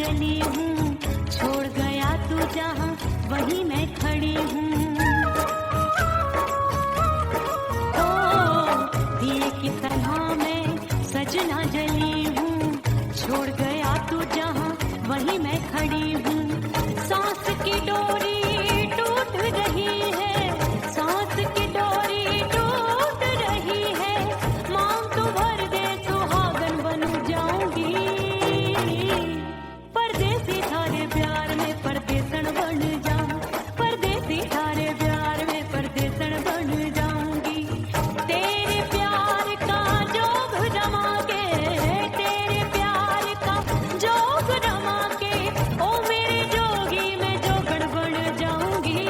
जली हूँ, छोड़ गया तू जहाँ वहीं मैं खड़ी हूँ। ओ दिए की तरह मैं सजना जली हूँ, छोड़ गया तू जहाँ वहीं मैं खड़ी हूँ। सांस की डोरी टूट रही है, सांस की डोरी टूट रही है। मांग तू भर दे सुहागन बन जाऊंगी, परदेसी थारे प्यार में परदेसन बन जाऊं, परदेसी थारे प्यार में परदेसन बन जाऊंगी। तेरे प्यार का जोग जमा के, तेरे प्यार का जोग जमा के, ओ मेरे जोगी मैं जोगण बन जाऊंगी,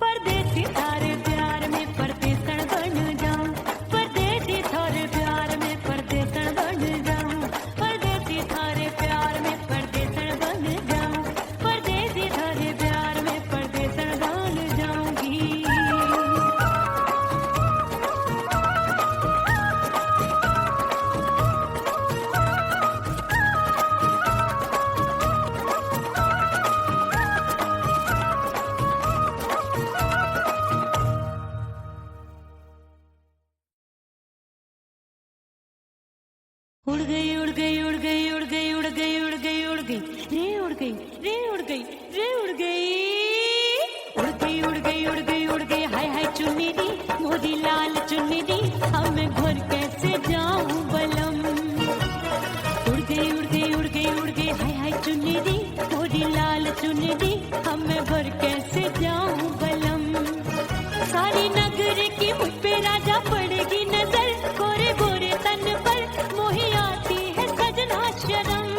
परदेसी थारे प्यार में परदेसन बन जाऊं, परदेसी थारे प्यार में परदेसन बन जाऊं, परदेसी थारे प्यार में परदेसन बन जाऊं, परदेसी थारे प्यार में परदेसन बन जाऊंगी। उड़ गई उड़ गई उड़ गई उड़ गई उड़ गई उड़ गई उड़ गई रे उड़ गई रे उड़ गई रे उड़ गई उड़ गई उड़ गई उड़ गई उड़ गई। हाय हाय चुन्नी दी मोदी लाल चुन्नी दी, अब मैं घर कैसे जाऊं बलम। उड़ गई उड़ गई उड़ गई उड़ गई हाय हाय चुन्नी दी मोदी लाल चुन्नी दी, अब मैं घर कैसे जाऊं बलम। सारी नगर की मुझ पे राजा पड़ेगी नजर, गोरे गोरे तन पर मोही आती है सजना शरम।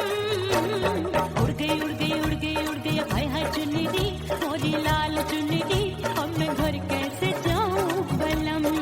उड़ गई उड़ गई उड़ गई उड़ गई हाय हाय चुन्नी दी मोरी लाल चुन्नी दी, अब मैं घर कैसे जाऊं बलम।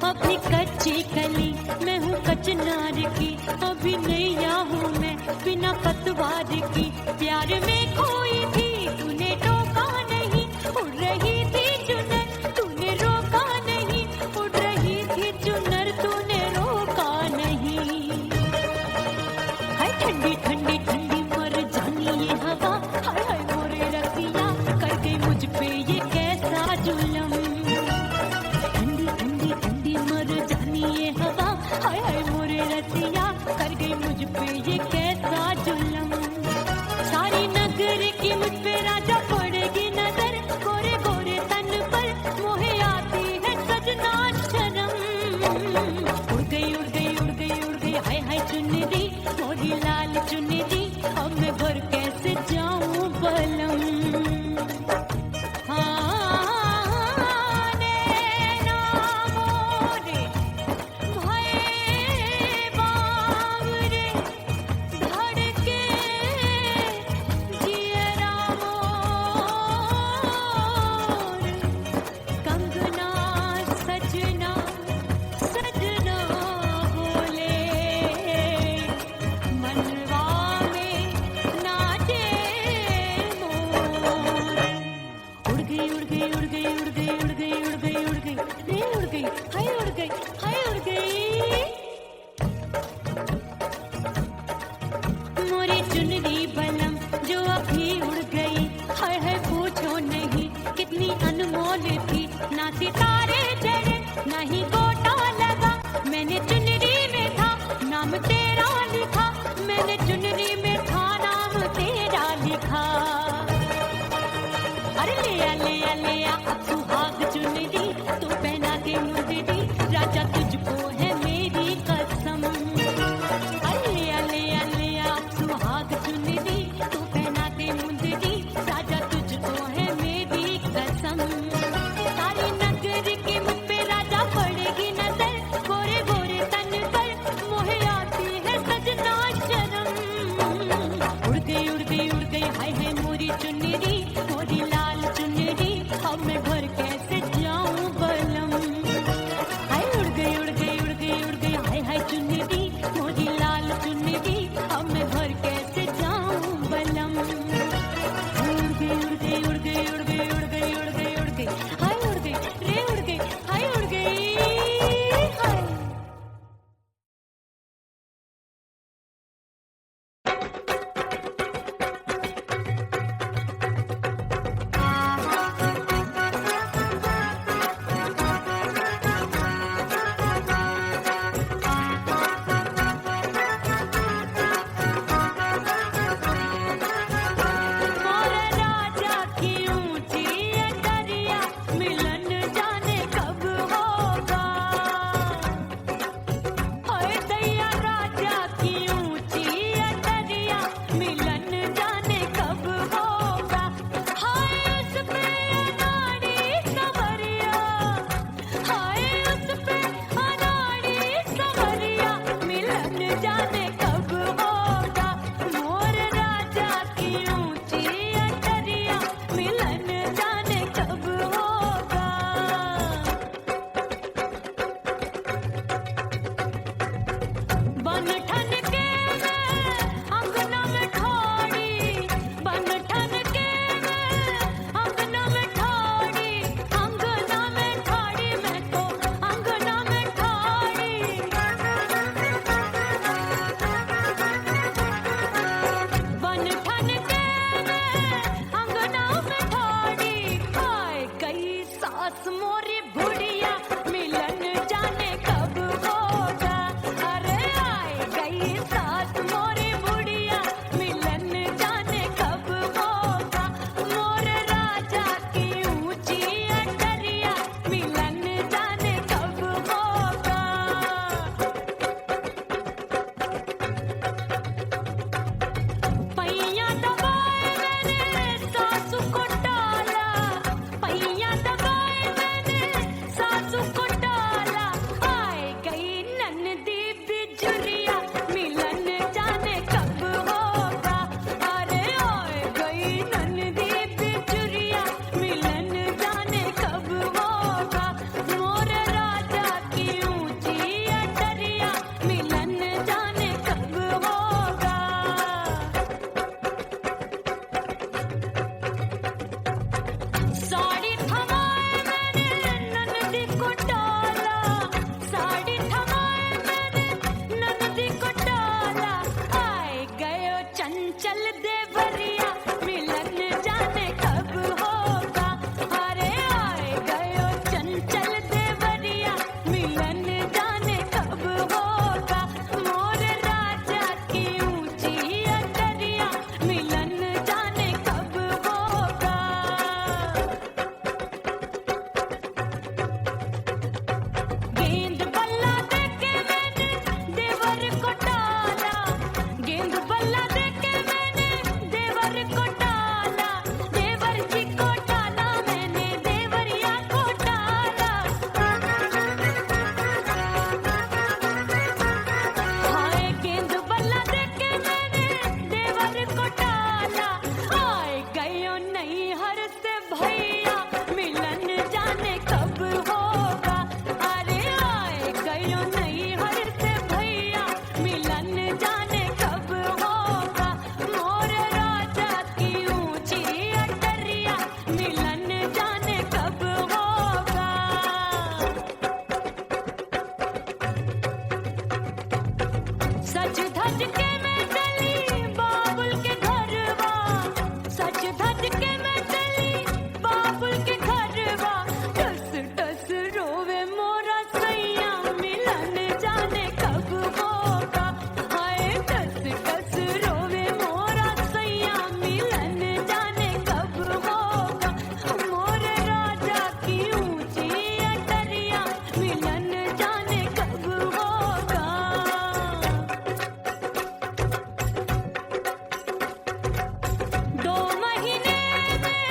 अभी कच्ची कली मैं हूँ कचनार की, अभी नैया हूँ मैं बिना पतवार की। प्यार में खोई थी तूने टोका नहीं, उड़ रही थी चुनर तूने रोका नहीं, उड़ रही थी चुनर तूने रोका नहीं। हाय ठंडी ठंडी ठंडी मर जानी ये हवा, हाय हाय मोरे रसिया कर गई मुझ पे ये कैसा जुलम। ठंडी ठंडी ठंडी मर जानी ये हवा, हाय हाय मोरे रसिया कर गई मुझ पे ये कैसा जुलम। सारी नगर की मुझ पे राजा पड़ेगी नजर, गोरे गोरे तन पर मोहे आती है सजना शरम। उड़ गई उड़ गई उड़ गई उड़ गई हाय हाय चुन्नी दी मोरी लाल चुन्नी दी, अब मैं घर कैसे जाऊं बलम। मोरी चुनरी बलम जो अभी उड़ गई, हाय हाय पूछो नहीं कितनी अनमोल थी। ना सितारे चढ़े ना ही गोटा लगा, मैंने चुनरी में था नाम तेरा लिखा, मैंने चुनरी में था नाम तेरा लिखा। अरे ले आ अब सुहाग चुनरी तू पहना के मुझे दी, राजा तुझको है मेरी कसम। ले आ सुहाग चुनरी तू पहना के मुझे दी, राजा तुझको है मेरी कसम। सारी नगर की साड़ी थमाए मैंने ननदी को डाला, साड़ी थमाए मैंने ननदी को डाला। आए गयो चंचल देवरिया, मिलन जाने कब होगा। अरे आए गयो चंचल देवरिया, मिलन जाने कब होगा। मोर राजा की ऊंची अटरिया, मिलन जाने कब होगा। गेंद बल्ला देके मैंने देवर को डाला, गेंद बल्ला देके मैंने देवर को डाला। देवर जी को डाला मैंने, देवरिया को डाला। हाय गेंद बल्ला देके मैंने देवर को डाला। आए गयो नैहर से भैया, मिलन जाने कब होगा। अरे आए गयो नैहर से भैया, मिलन जाने कब होगा। मोर राजा की ऊंची अटरिया, मिलन जाने कब होगा। सज धज के मैं चली बाबुल के घरवा, सज धज के मैं चली बाबुल के घरवा। टस टस रोवे मोरा सैया, मिलन जाने कब होगा। हाय टस टस रोवे मोरा सैया, मिलन जाने कब होगा। मोर राजा की ऊंची अटरिया, मिलन जाने कब होगा। 2 महीने में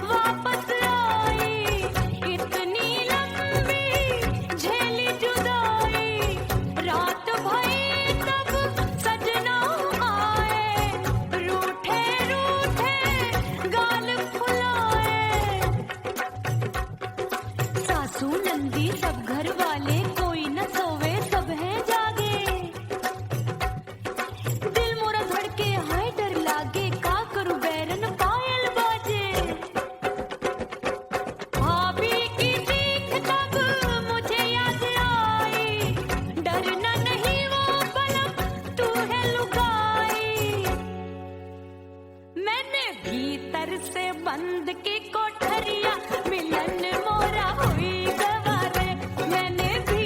वापस आई, इतनी लंबी झेली जुदाई। रात भई तब सजना आए, रूठे रूठे गाल फुलाए। सासू नंदी सब घर वाले, कोई न सोवे सब हैं जागे। दिल मोरा धड़के हाय डर लागे, का करूं बैरन पायल बाजे। भाभी की चीख तब मुझे याद आई, डरना नहीं वो बलम तू है लुगाई। मैंने भीतर से बंद की कोठरिया, मिलन मोरा हुई गवारे। मैंने भी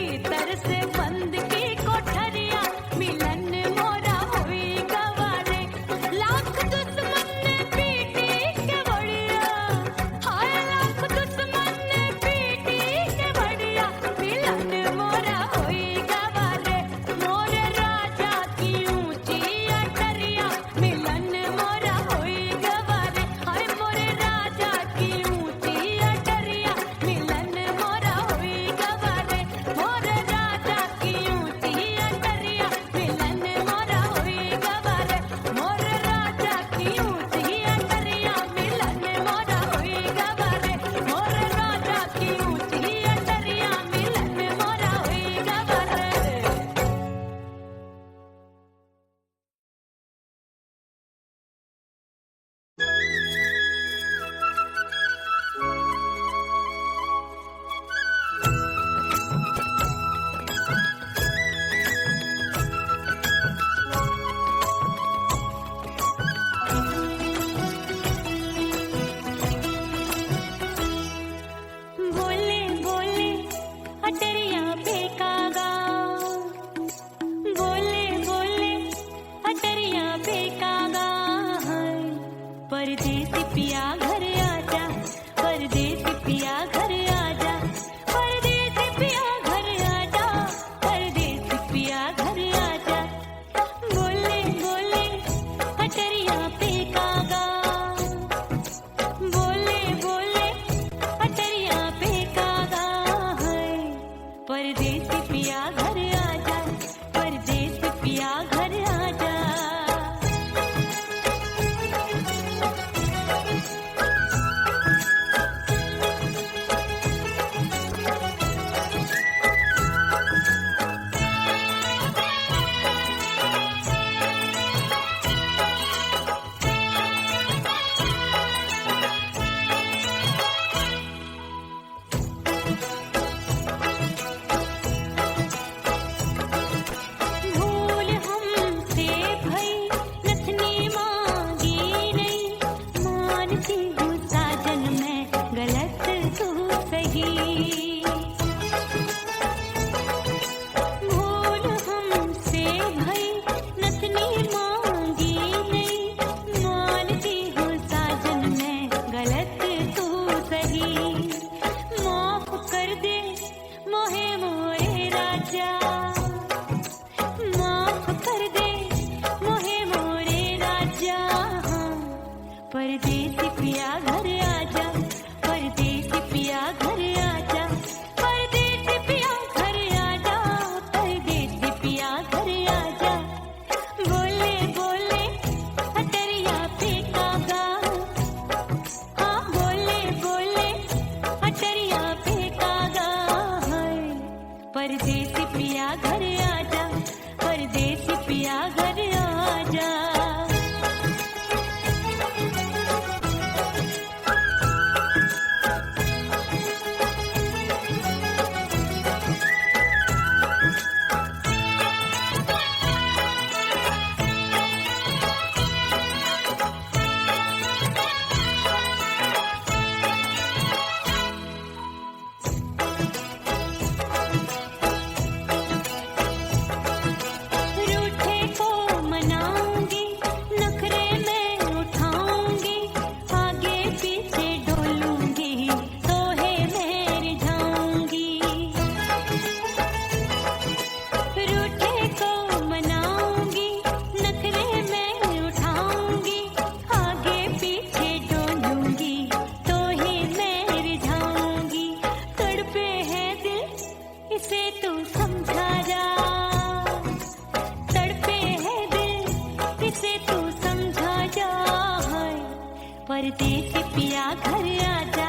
परदेसी पिया घर आजा,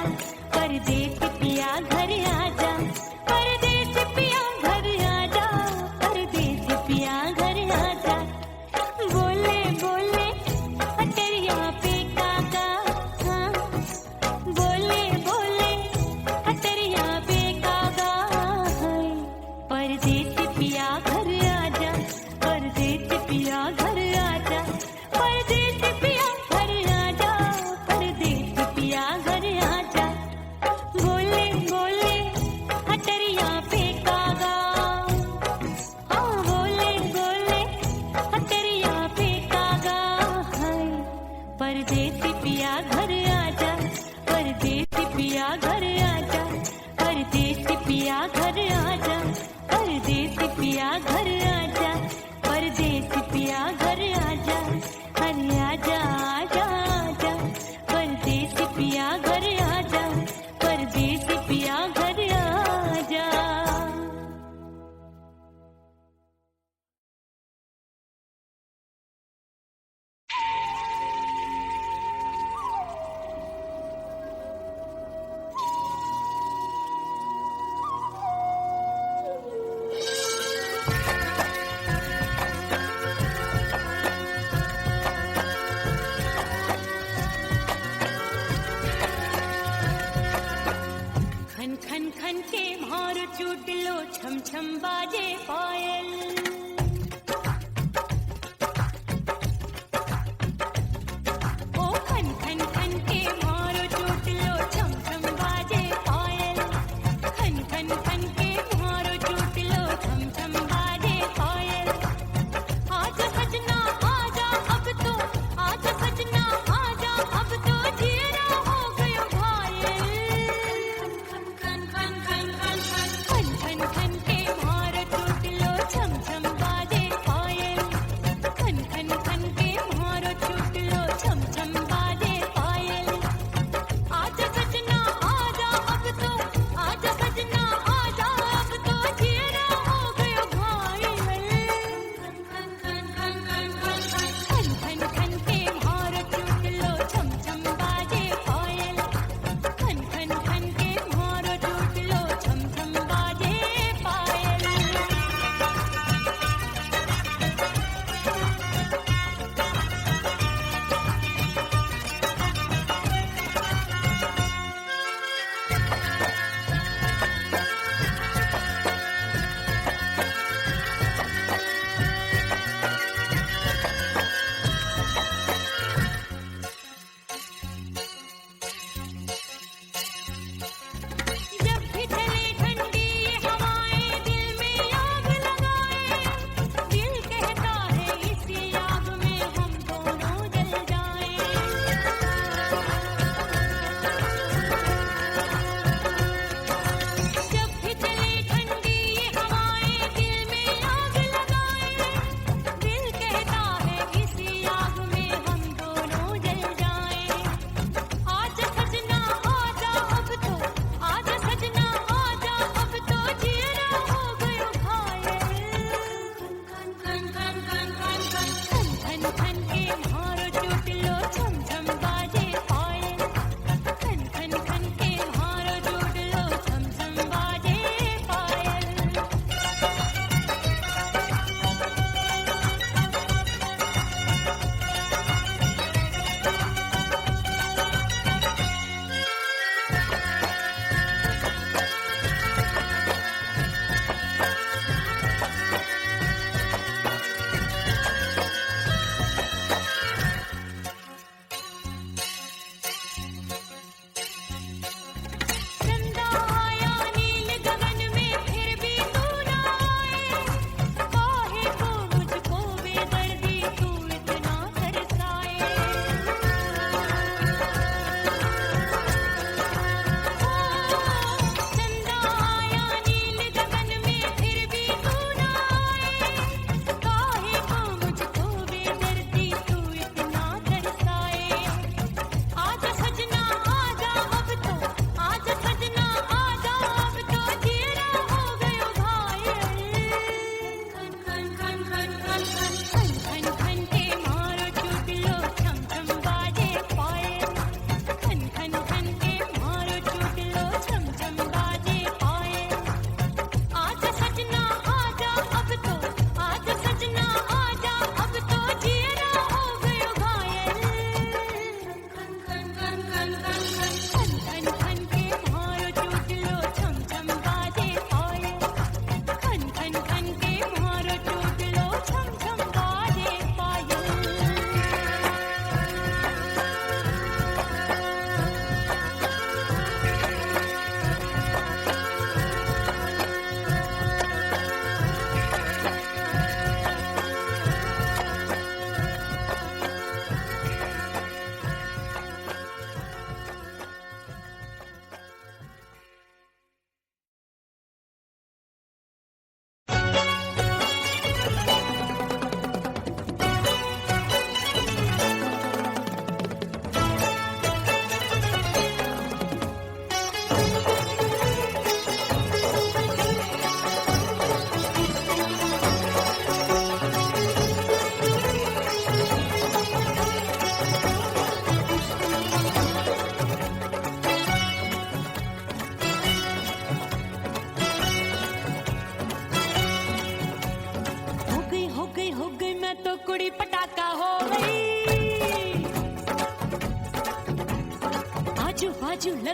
परदेसी पिया घर आजा, परदेसी पिया घर आजा, परदेसी पिया घर आजा। बोले बोले अटरिया पे काका, हाँ बोले बोले अटरिया पे काका, हाय परदेसी पिया घर आजा, परदेसी पिया घर आजा, परदेसी पिया घर आजा, परदेसी पिया घर आजा। बोले बोले अटरिया पे कागा, हाँ बोले बोले अटरिया पे कागा, हाय परदेसी पिया घर आजा, परदेसी पिया घर आजा, परदेसी पिया घर आजा, परदेसी पिया घर आजा, परदेसी पिया घर आजा, अरे आजा आजा आजा, परदेसी पिया घर आजा, परदेसी पिया घर आजा। खन खन खन के भार चूट लो, छम छम बाजे पायल, ओ खन खन खन के भार चूट लो, छम छम बाजे पायल, खन खन खन के भार चूट लो, छम छम बाजे पायल। आज सजना आजा अब तो, आज सजना आजा अब तो, जीरा हो गयो घायल। खन खन खन खन खन खन खन खन के भार टूट लो, छम छम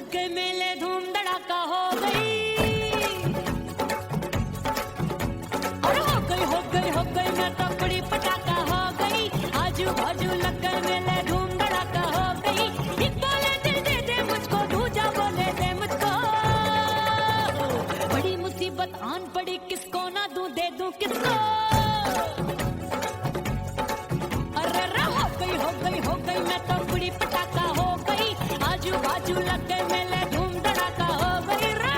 लग गए मेले, धूम धड़ाका हो गई। और हो गई मैं तो बड़ी पटाखा हो गई। आजू बाजू लग गए मेले, धूम धड़ाका हो गई। एक बोले दिल दे दे मुझको, दूजा बोले दे मुझको। बड़ी मुसीबत आन पड़ी, किसको ना दूं दे दूं किसको। अरे हो गई मैं तो बड़ी पटाखा हो गई। आजू बाजू लग गए मेले, धूम धड़ाका हो गई रे।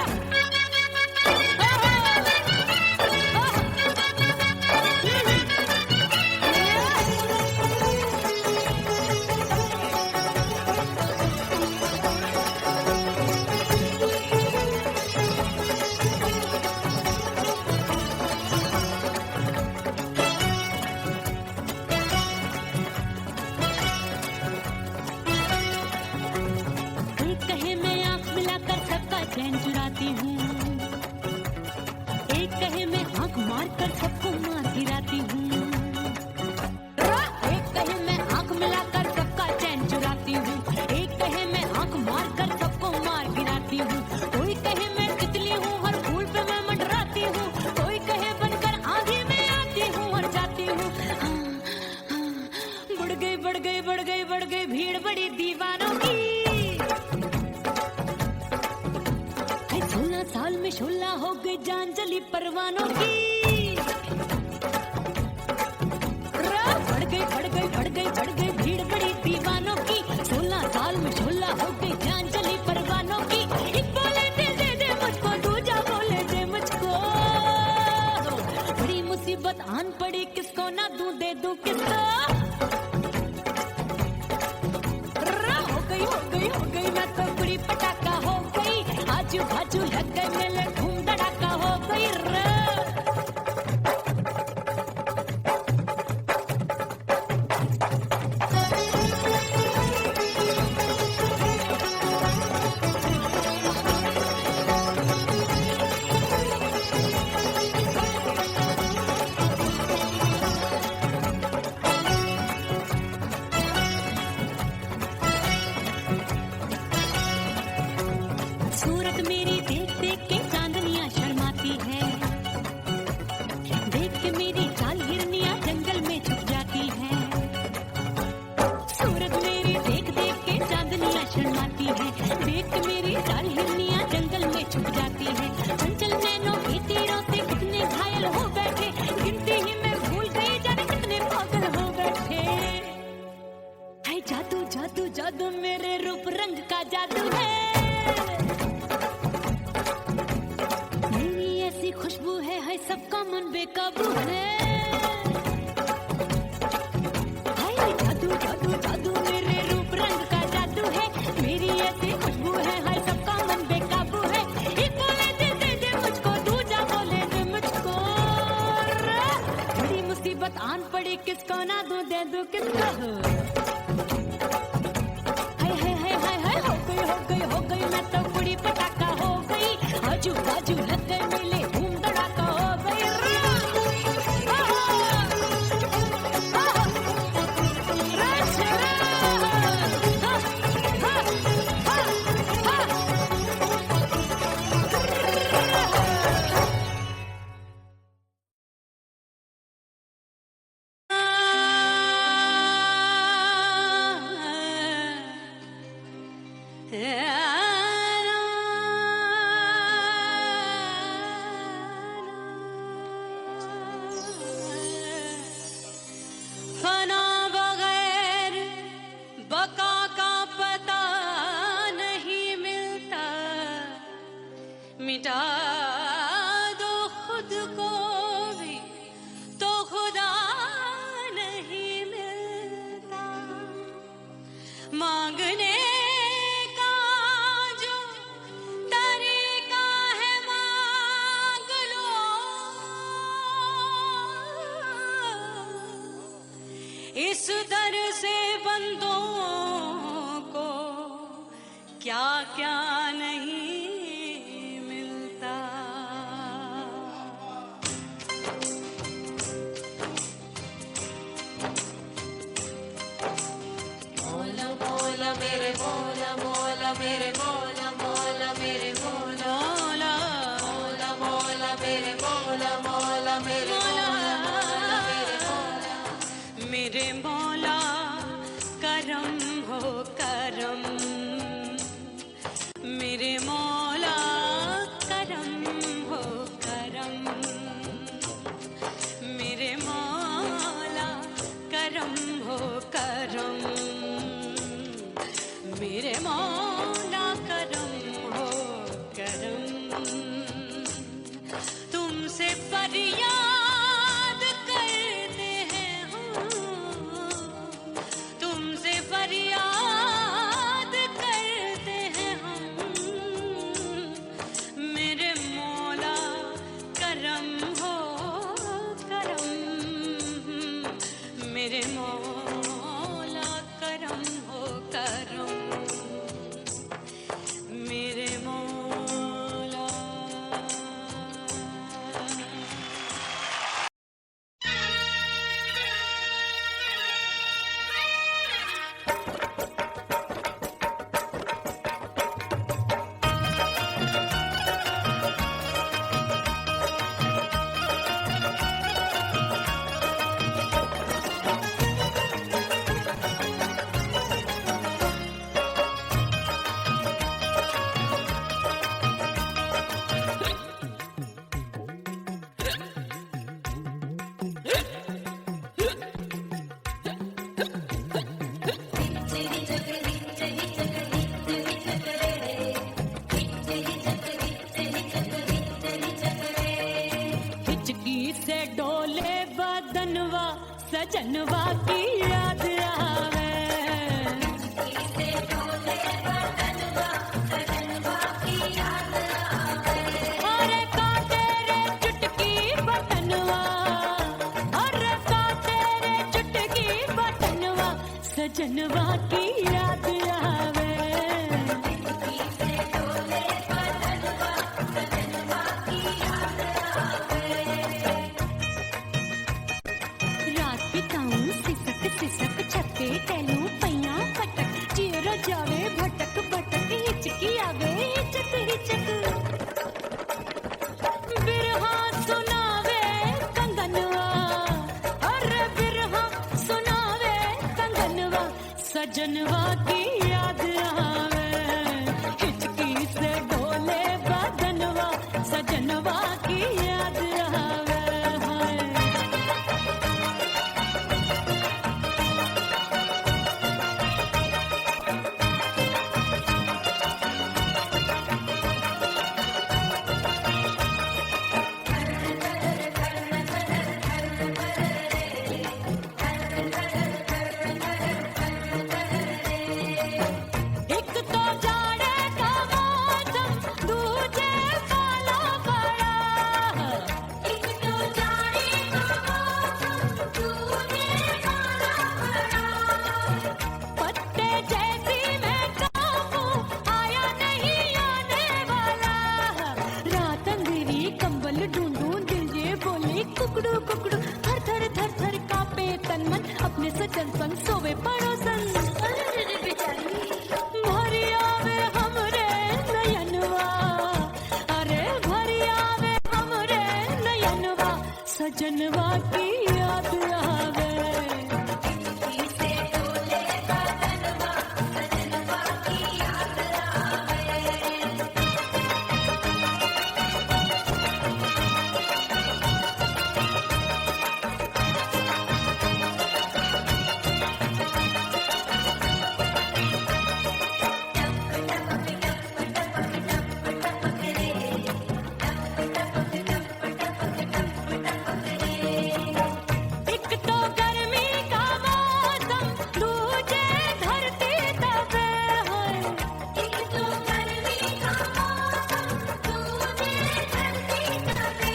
चैन चुराती हूँ, एक कहे मैं आंख मार कर सबको मार गिराती हूँ। एक कहे मैं आंख मिलाकर सबका चैन चुराती हूँ, एक कहे मैं आंख मार कर सबको मार गिराती हूँ। कोई कहे मैं तितली हूँ, हर फूल पे मैं मंडराती हूँ। कोई कहे बनकर आंधी में आती हूँ और जाती हूँ। बढ़ गई भीड़ बड़ी दीवानों की। 16 साल में शोला हो गई जान जली परवानों की। बढ़ गई भीड़ बड़ी दीवानों की। 16 साल में शोला हो गई जान जली परवानों की। एक बोले दिल दे दे मुझको, दूजा बोले दे मुझको। बड़ी मुसीबत आन पड़ी, किसको ना दूं दे दूं किसको। हो गई मैं तो बड़ी पटाखा हो गई। आजू बाजू लग गए मेले, धूम धड़ाका हो गई रे। सूरत मेरी देख देख के चांदनियां शर्माती है। देख के मेरी चाल हिरनियां जंगल में छुप जाती है। सूरत मेरी देख देख के चांदनियां शर्माती है। देख के मेरी चाल हिरनियां जंगल में छुप जाती है। चंचल नैनों की तीरों से कितने घायल हो बैठे, गिनती ही मैं भूल गई जाने कितने पागल हो बैठे। है जादू जादू जादू मेरे रूप रंग का जादू है। खुशबू है सबका मन बेकाबू है। हाय जादू जादू जादू मेरे रूप रंग का जादू है। मेरी ऐसी खुशबू है सबका मन बेकाबू है। एक बोले दे दे मुझको, दूजा बोले दे मुझको। बड़ी मुसीबत आन पड़ी, किसको ना दूं दे दूं किसको। हाय हो गई मैं तो बड़ी पटाखा हो गई। आजू बाजू लग गए मेले, धूम धड़ाका हो गई रे। फना बगैर बका का पता नहीं मिलता। मिटा दो खुद को भी तो खुदा नहीं मिलता। मांगने का जो तरीका है मांग लो। इस दर से बंदों को क्या क्या नहीं मिलता। सजनवा की याद आवे। अरे काटे रे चुटकी बटनवा, अरे काटे रे चुटकी बटनवा, सजनवा की याद आवे। रात बिताऊं सिसक सिसक छते टहलूं पैया पटक, चेहरा जावे भटक भटक, हिचकी आवे हिचक हिचक। बिरहा सुनावे कंगनवा, अरे बिरहा सुनावे कंगनवा, सजनवा की याद आवे। हिचकी से डोले बदनवा, सजनवा की याद आवे। हाय एक तो जाड़े का मौसम, दूजे काला पड़ा। एक तो जाड़े का मौसम, दूजे काला पड़ा। पत्ते जैसी मैं काहूँ, आया नहीं आने वाला। रात अंधेरी कंबल ढूंढूं, दिल ये बोले कुकड़ू कुकड़ू। थर थर थर थर कांपे तन मन, अपने सजन संग सोवे पड़ोसन। भरी आवे हमरे नयनवा, अरे भरी आवे हमरे नयनवा, सजनवा की याद आवे। एक तो गर्मी का मौसम, दूजे धरती तपे है। एक तो गर्मी का मौसम, दूजे धरती तपे।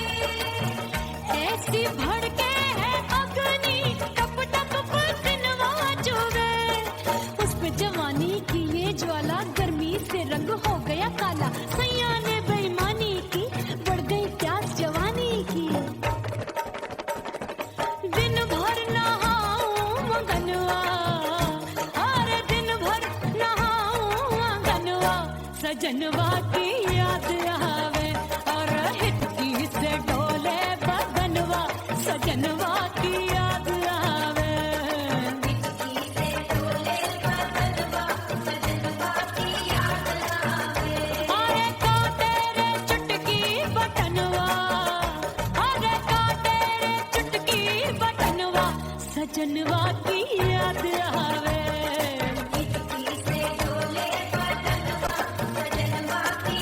ऐसी भड़के है अग्नि, टप टप पसीनवा चुभे। उस पे जवानी की ये ज्वाला, गर्मी से रंग हो गया काला। सैया ने बेईमानी की, बढ़ गई प्यास जवानी की। दिन भर नहाऊं मंगनवा, अरे दिन भर नहाऊं मंगनवा, सजनवा की याद आवे। और हिचकी से डोले बदनवा, सजनवा की याद आवे। अरे काटे रे चुटकी बटनवा, अरे काटे रे चुटकी बटनवा, सजनवा की याद आवे। हिचकी से डोले बदनवा, सजनवा की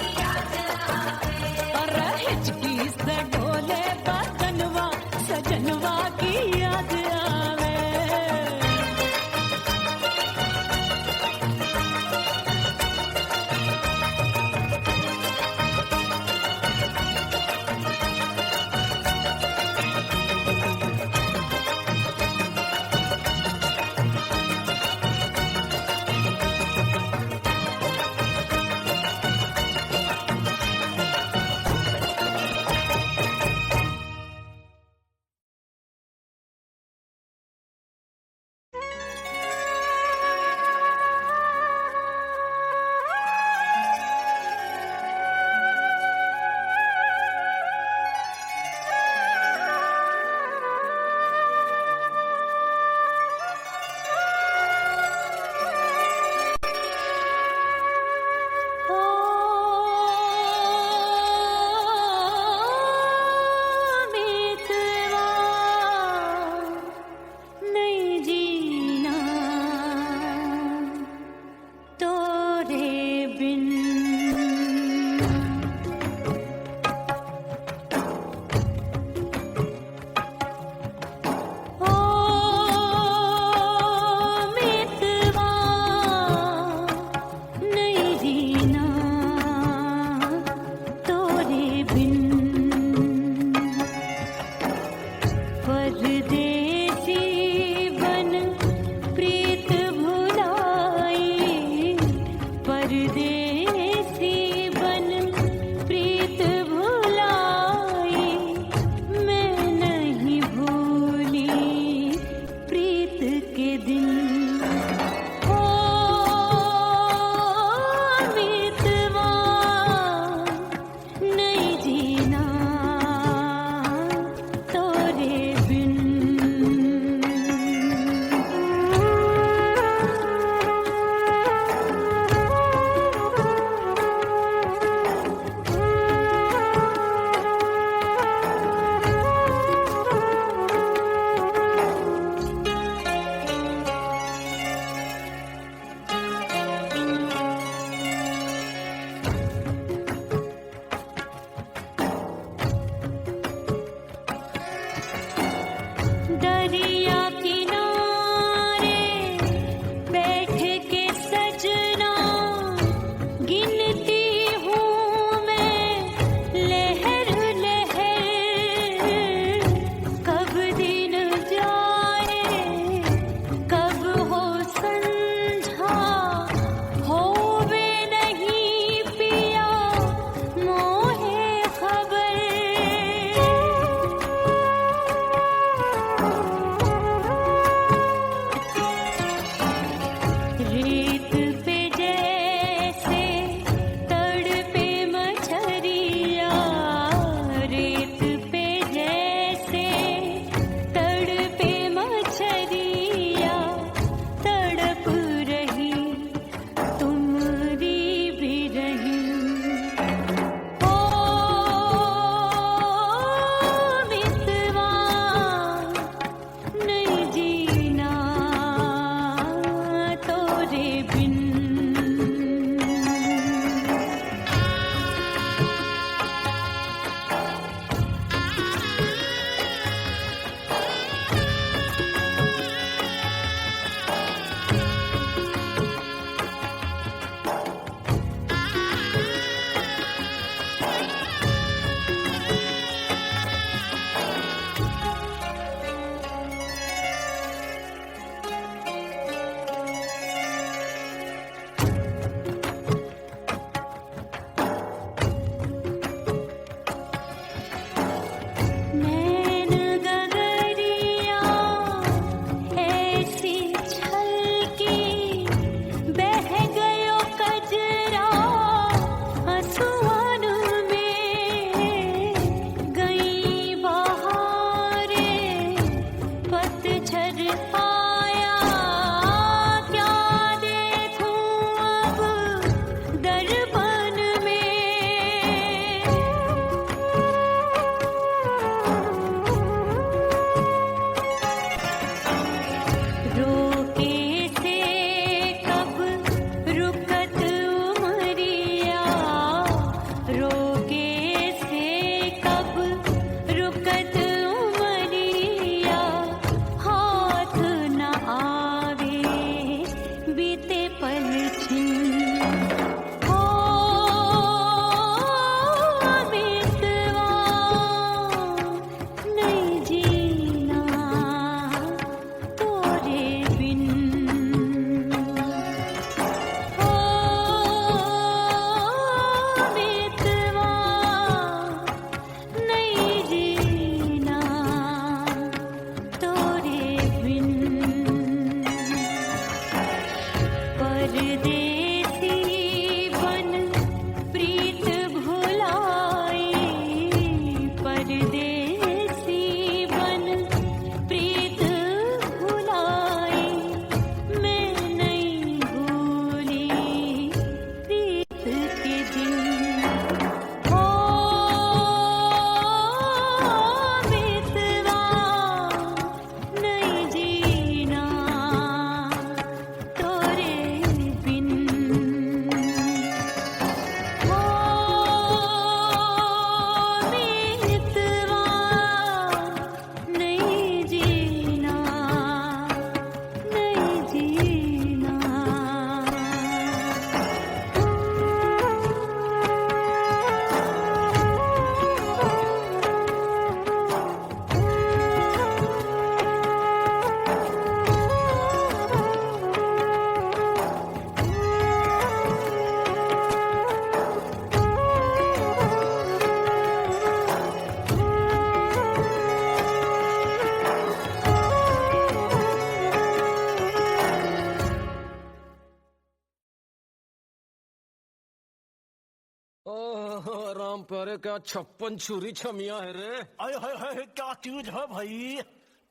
राम प्यारे क्या 56 छुरी छमिया है रे। आय हाय हाय क्या चीज है भाई?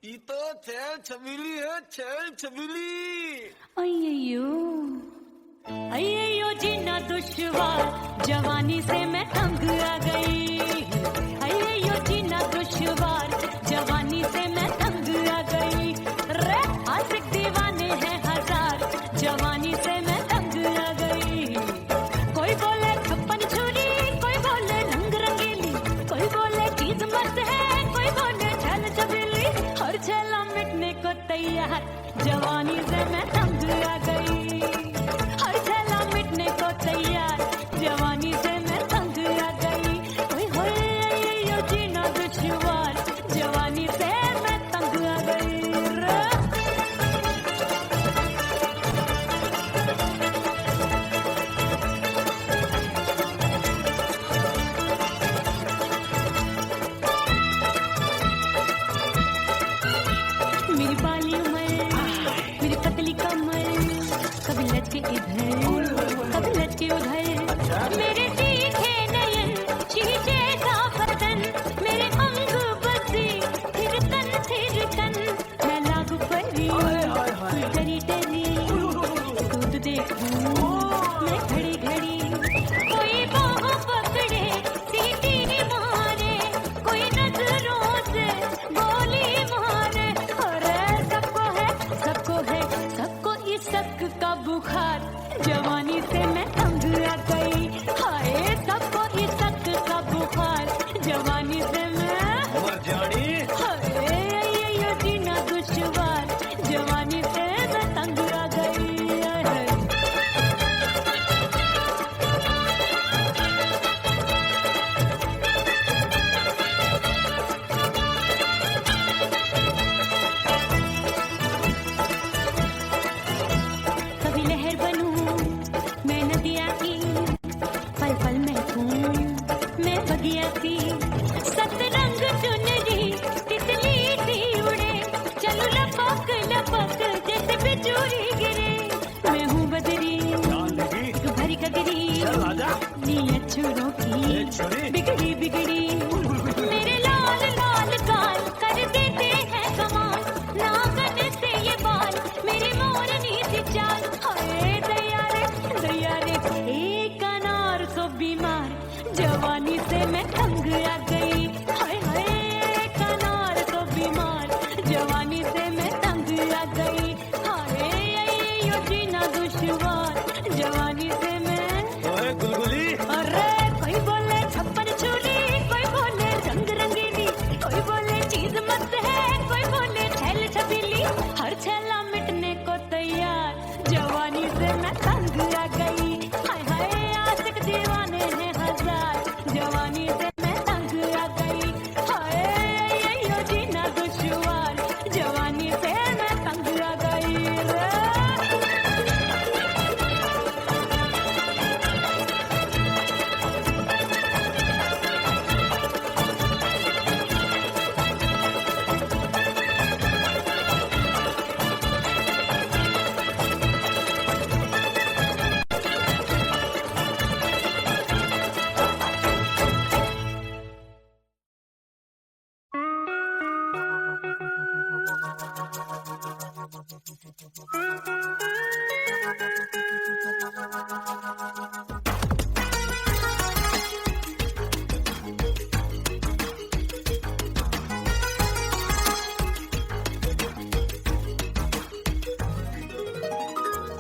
ये तो छैल छबीली है, छैल छबीली। अय्यो अय्यो जीना दुश्वार, जवानी से मैं तंग आ गई। अय्यो जीना दुश्वार, जवानी से मैं तंग आ गई। रे आशिक दीवाने हैं हजार, जवानी से मैं तंग आ गई। कोई बोले 56 छुरी, कोई बोले रंग रंगीली, कोई बोले चीज मस्त है, कोई बोले छैल छबीली। हर छैला मिटने को तैयार, जवानी से मैं तंग आ गई। हर छैला मिटने को तैयार, जवानी से मैं तंग आ गई। ओए होए यो जीना दुश्वार, जवानी से मैं तंग आ गई रे। मेरी बाली उमर, मेरी पतली कमर, कभी लटके इधर कभी लटके उधर। मेरे तीखे नयन, शीशे का बदन, मेरे अंग बसे थिरकन थिरकन। मैं लागू परी डरी डरी, दूध देखूं मैं घड़ी घड़ी। कोई बाहों पकड़े सीटी मारे, कोई नजरों से गोली मारे। अरे सबको इस शक का बुखार, जवानी से मैं तंग आ गई। हाय सबको इस शक का बुखार, जवानी से मैं मर जानी। हाय ये जीना दुश्वार, जवानी से मैं तंग आ गई। हाय। कभी लहर बनूं मैं नदिया की, पल पल महकूं मैं बगिया की। सतरंग चुनरी तितली सी उड़े, चलो लपक लपक जैसे बिजली गिरे। मैं हूँ बदरी जान लगी तू भरी कगरी, चल आजा। नीयत छुरों की छुरी बिगड़ी बिगड़ी। मेरे लाल लाल गाल कर देते हैं कमाल, नागन से ये बाल मेरी मोरनी सी चाल। हाय दया रे एक अनार तो बीमार, जवानी से मैं तंग आ गई। हाय हाय एक अनार तो बीमार, जवानी से मैं तंग आ गई। हाय यो जीना दुश्वार, जवानी से मैं। ओए गुलगुली, अरे कोई बोले 56 छुरी, कोई बोले रंग रंगीली, कोई बोले चीज मस्त है, कोई बोले छैल छबीली। हर छैला मिटने को तैयार, जवानी से मैं तंग आ गई। हाय हाय आशिक दीवाने हैं हजार, जवानी से मैं तंग आ गई। हाय यो जीना दुश्वार, जवानी से मैं तंग आ गई रे।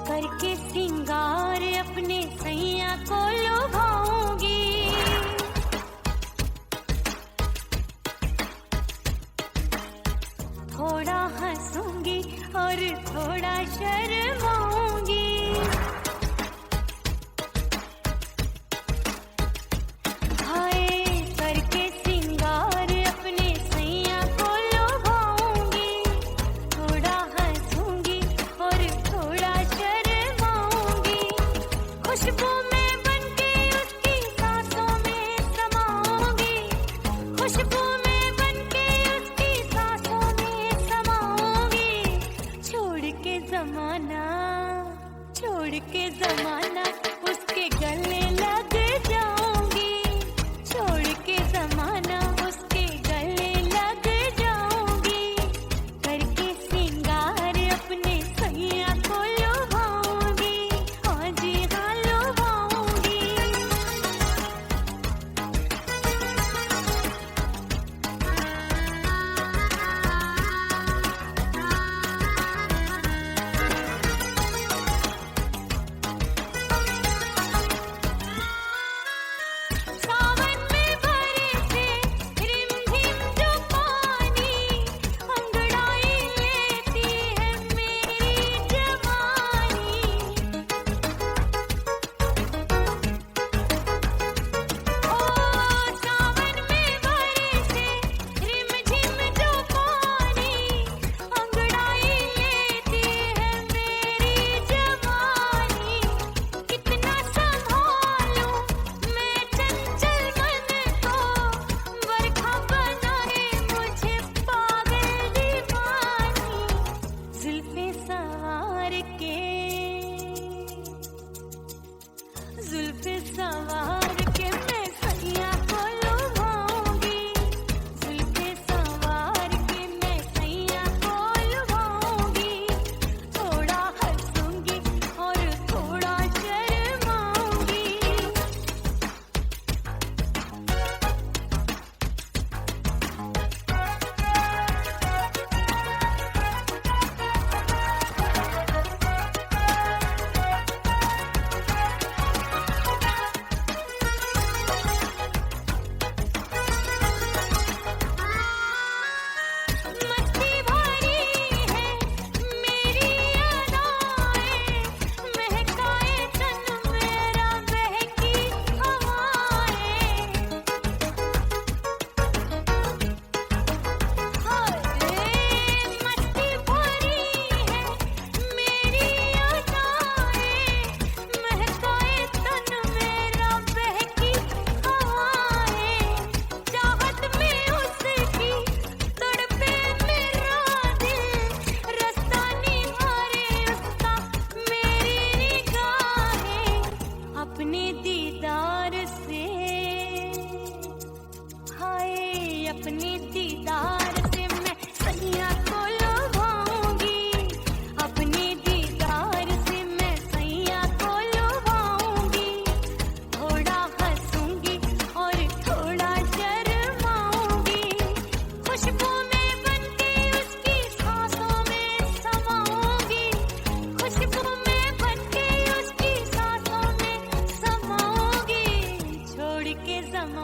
करके सिंगार अपने सैया को लुभाऊंगी। थोड़ा हंसूंगी और थोड़ा शर्माऊंगी। हाय करके सिंगार अपने सैया को लुभाऊंगी। थोड़ा हंसूंगी और थोड़ा शर्माऊंगी। खुशबू में बनके उसकी सांसों में समाऊंगी। खुशबू में बनके उसकी सांसों में समाऊंगी। छोड़ के जमाना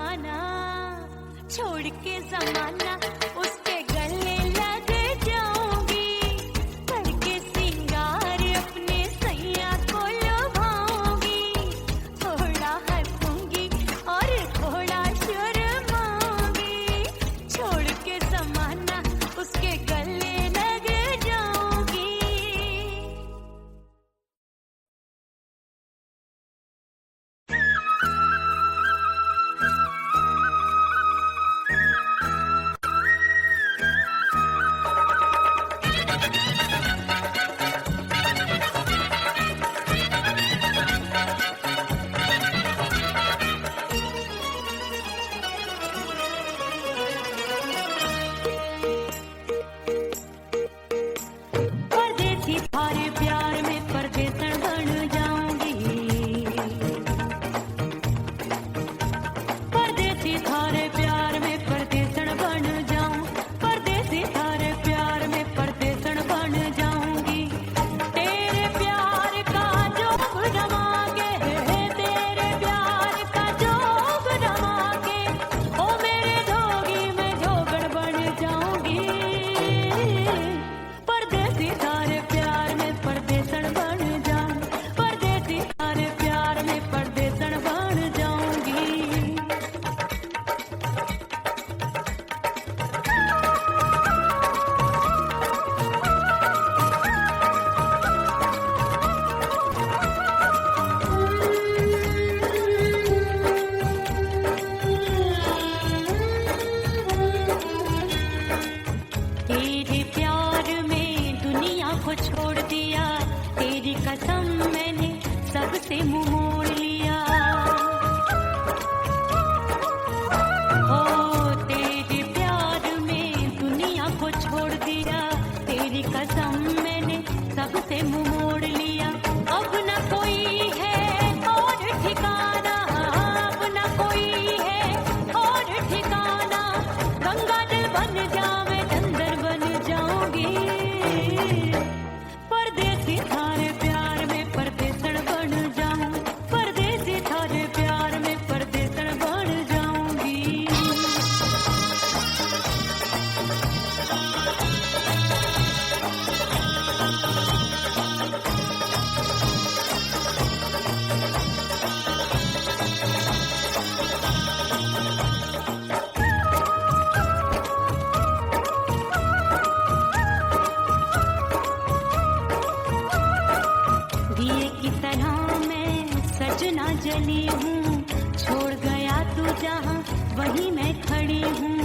दीवाना, छोड़ के जमाना उसके गले लग जाऊंगी, करके सिंगार अपने सैया को लुभाऊंगी, थोड़ा हंसूंगी और थोड़ा शर्माऊंगी, छोड़ के जमाना उसके गले लग जाऊंगी। परदेसी थारे प्यार में परदेसन बन जाऊंगी, परदेसी थारे प्यार में परदेसन बन जाऊं, परदेसी थारे प्यार में परदेसन बन जाऊंगी, तेरे प्यार का जोग जमा के, तेरे प्यार का जोग जमा के, ओ मेरे जोगी में जोगड़ बन जाऊंगी, परदेसी थारे प्यार में परदेसन बन जाऊं, परदेसी थारे प्यार में परदेसन बन जाऊंगी। तेरे प्यार में दुनिया को छोड़ दिया, तेरी कसम मैंने सबसे मुंह मोड़ लिया, ओ तेरे प्यार में दुनिया को छोड़ दिया, तेरी कसम मैंने सबसे मुंह मोड़ लिया, अब न कोई है और ठिकाना, अब न कोई है और ठिकाना, गंगा जल बन जावे चंदन बन जाऊंगी, परदेसी थारे प्यार में परदेसन बन जाऊं, परदेसी थारे प्यार में परदेसन बन जाऊंगी। दिए की तरह मैं सजना जली हूँ, छोड़ गया तू जहाँ वहीं मैं खड़ी हूँ,